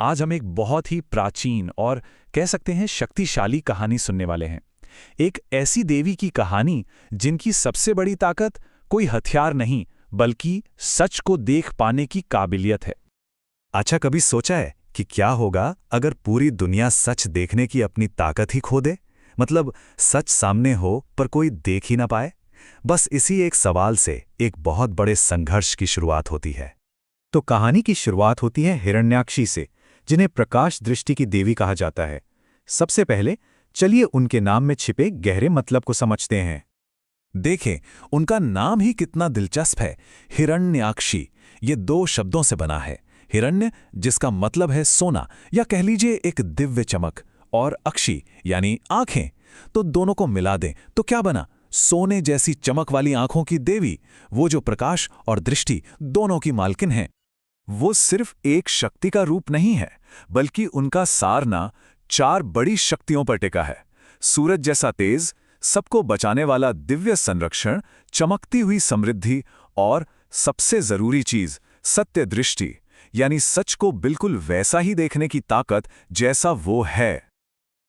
आज हम एक बहुत ही प्राचीन और कह सकते हैं शक्तिशाली कहानी सुनने वाले हैं। एक ऐसी देवी की कहानी जिनकी सबसे बड़ी ताकत कोई हथियार नहीं बल्कि सच को देख पाने की काबिलियत है। अच्छा, कभी सोचा है कि क्या होगा अगर पूरी दुनिया सच देखने की अपनी ताकत ही खो दे? मतलब सच सामने हो पर कोई देख ही ना पाए। बस इसी एक सवाल से एक बहुत बड़े संघर्ष की शुरुआत होती है। तो कहानी की शुरुआत होती है हिरण्याक्षी से, जिन्हें प्रकाश दृष्टि की देवी कहा जाता है। सबसे पहले चलिए उनके नाम में छिपे गहरे मतलब को समझते हैं। देखें, उनका नाम ही कितना दिलचस्प है। हिरण्याक्षी ये दो शब्दों से बना है। हिरण्य जिसका मतलब है सोना या कह लीजिए एक दिव्य चमक, और अक्षी यानी आंखें। तो दोनों को मिला दें तो क्या बना? सोने जैसी चमक वाली आंखों की देवी, वो जो प्रकाश और दृष्टि दोनों की मालकिन है। वो सिर्फ एक शक्ति का रूप नहीं है, बल्कि उनका सारना 4 बड़ी शक्तियों पर टिका है। सूरज जैसा तेज, सबको बचाने वाला दिव्य संरक्षण, चमकती हुई समृद्धि और सबसे जरूरी चीज सत्य दृष्टि, यानी सच को बिल्कुल वैसा ही देखने की ताकत जैसा वो है।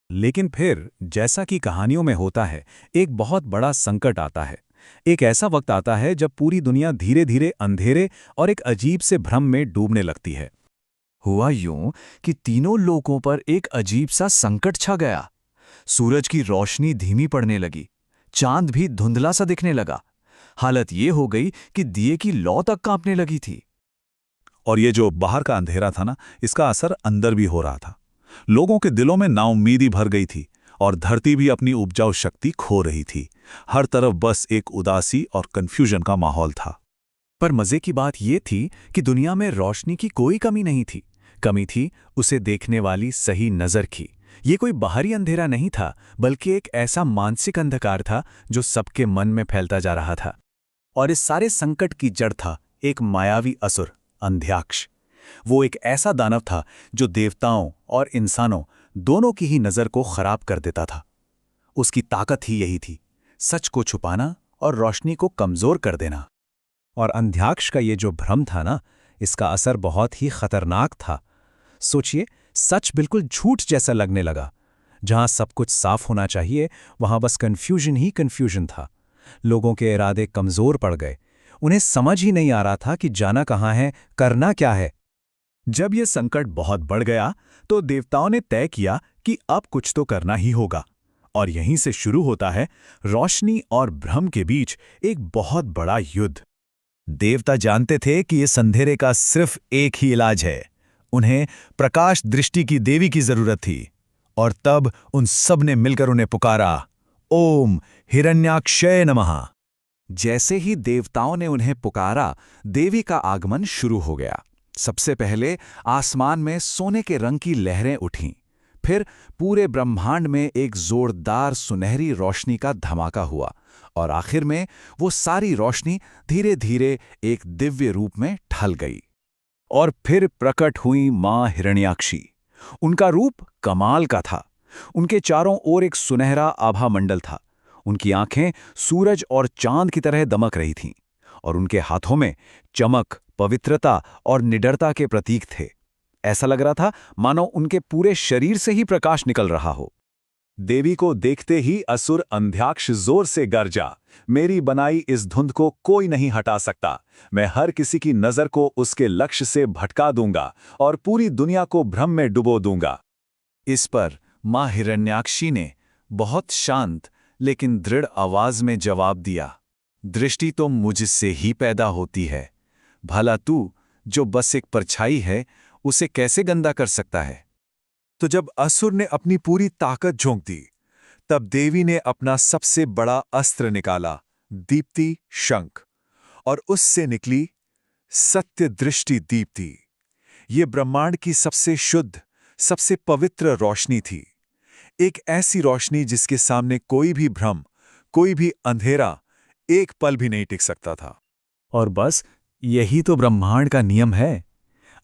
लेकिन फिर जैसा कि कहानियों में होता है, एक बहुत बड़ा संकट आता है। एक ऐसा वक्त आता है जब पूरी दुनिया धीरे धीरे अंधेरे और एक अजीब से भ्रम में डूबने लगती है। हुआ यूं कि तीनों लोगों पर एक अजीब सा संकट छा गया। सूरज की रोशनी धीमी पड़ने लगी, चांद भी धुंधला सा दिखने लगा। हालत ये हो गई कि दिए की लौ तक कांपने लगी थी। और ये जो बाहर का अंधेरा था ना, इसका असर अंदर भी हो रहा था। लोगों के दिलों में नाउम्मीदी भर गई थी और धरती भी अपनी उपजाऊ शक्ति खो रही थी। हर तरफ बस एक उदासी और कन्फ्यूजन का माहौल था। पर मजे की बात यह थी कि दुनिया में रोशनी की कोई कमी नहीं थी। कमी थी उसे देखने वाली सही नजर की। ये कोई बाहरी अंधेरा नहीं था, बल्कि एक ऐसा मानसिक अंधकार था जो सबके मन में फैलता जा रहा था। और इस सारे संकट की जड़ था एक मायावी असुर, अंध्याक्ष। वो एक ऐसा दानव था जो देवताओं और इंसानों दोनों की ही नजर को खराब कर देता था। उसकी ताकत ही यही थी, सच को छुपाना और रोशनी को कमजोर कर देना। और अंध्याक्ष का ये जो भ्रम था ना, इसका असर बहुत ही खतरनाक था। सोचिए, सच बिल्कुल झूठ जैसा लगने लगा। जहां सब कुछ साफ होना चाहिए, वहां बस कन्फ्यूजन ही कन्फ्यूजन था। लोगों के इरादे कमजोर पड़ गए। उन्हें समझ ही नहीं आ रहा था कि जाना कहां है, करना क्या है। जब यह संकट बहुत बढ़ गया तो देवताओं ने तय किया कि अब कुछ तो करना ही होगा। और यहीं से शुरू होता है रोशनी और भ्रम के बीच एक बहुत बड़ा युद्ध। देवता जानते थे कि इस अंधेरे का सिर्फ एक ही इलाज है। उन्हें प्रकाश दृष्टि की देवी की जरूरत थी। और तब उन सब ने मिलकर उन्हें पुकारा, ओम हिरण्याक्षय नमः। जैसे ही देवताओं ने उन्हें पुकारा, देवी का आगमन शुरू हो गया। सबसे पहले आसमान में सोने के रंग की लहरें उठीं। फिर पूरे ब्रह्मांड में एक जोरदार सुनहरी रोशनी का धमाका हुआ। और आखिर में वो सारी रोशनी धीरे धीरे एक दिव्य रूप में ढल गई। और फिर प्रकट हुई मां हिरण्याक्षी। उनका रूप कमाल का था। उनके चारों ओर एक सुनहरा आभा मंडल था। उनकी आंखें सूरज और चांद की तरह दमक रही थीं। और उनके हाथों में चमक, पवित्रता और निडरता के प्रतीक थे। ऐसा लग रहा था मानो उनके पूरे शरीर से ही प्रकाश निकल रहा हो। देवी को देखते ही असुर अंध्याक्ष जोर से गरजा, मेरी बनाई इस धुंध को कोई नहीं हटा सकता। मैं हर किसी की नजर को उसके लक्ष्य से भटका दूंगा और पूरी दुनिया को भ्रम में डुबो दूंगा। इस पर मां हिरण्याक्षी ने बहुत शांत लेकिन दृढ़ आवाज में जवाब दिया, दृष्टि तो मुझसे ही पैदा होती है। भला तू जो बस एक परछाई है, उसे कैसे गंदा कर सकता है? तो जब असुर ने अपनी पूरी ताकत झोंक दी, तब देवी ने अपना सबसे बड़ा अस्त्र निकाला, दीप्ति शंख। और उससे निकली सत्य दृष्टि दीप्ति। ये ब्रह्मांड की सबसे शुद्ध, सबसे पवित्र रोशनी थी। एक ऐसी रोशनी जिसके सामने कोई भी भ्रम, कोई भी अंधेरा एक पल भी नहीं टिक सकता था। और बस यही तो ब्रह्मांड का नियम है।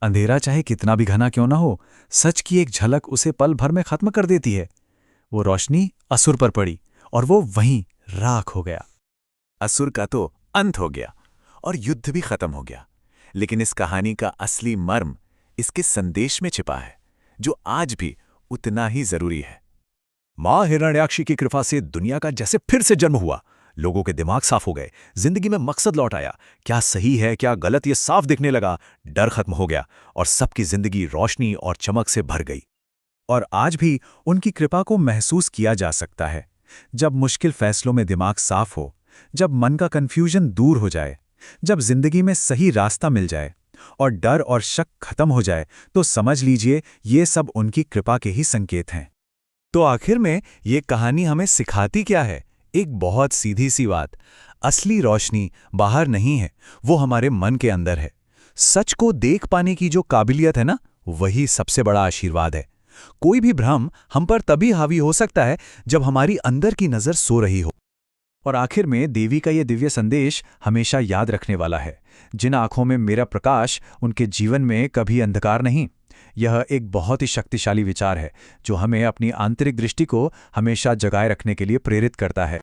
अंधेरा चाहे कितना भी घना क्यों ना हो, सच की एक झलक उसे पल भर में खत्म कर देती है। वो रोशनी असुर पर पड़ी और वो वहीं राख हो गया। असुर का तो अंत हो गया और युद्ध भी खत्म हो गया। लेकिन इस कहानी का असली मर्म इसके संदेश में छिपा है। जो आज भी उतना ही जरूरी है। मां हिरण्याक्षी की कृपा से दुनिया का जैसे फिर से जन्म हुआ। लोगों के दिमाग साफ हो गए, जिंदगी में मकसद लौट आया, क्या सही है क्या गलत ये साफ दिखने लगा, डर खत्म हो गया और सबकी जिंदगी रोशनी और चमक से भर गई। और आज भी उनकी कृपा को महसूस किया जा सकता है। जब मुश्किल फैसलों में दिमाग साफ हो, जब मन का कन्फ्यूजन दूर हो जाए, जब जिंदगी में सही रास्ता मिल जाए और डर और शक खत्म हो जाए, तो समझ लीजिए ये सब उनकी कृपा के ही संकेत हैं। तो आखिर में ये कहानी हमें सिखाती क्या है? एक बहुत सीधी सी बात, असली रोशनी बाहर नहीं है, वो हमारे मन के अंदर है। सच को देख पाने की जो काबिलियत है ना, वही सबसे बड़ा आशीर्वाद है। कोई भी भ्रम हम पर तभी हावी हो सकता है जब हमारी अंदर की नजर सो रही हो। और आखिर में देवी का ये दिव्य संदेश हमेशा याद रखने वाला है, जिन आंखों में मेरा प्रकाश, उनके जीवन में कभी अंधकार नहीं। यह एक बहुत ही शक्तिशाली विचार है जो हमें अपनी आंतरिक दृष्टि को हमेशा जगाए रखने के लिए प्रेरित करता है।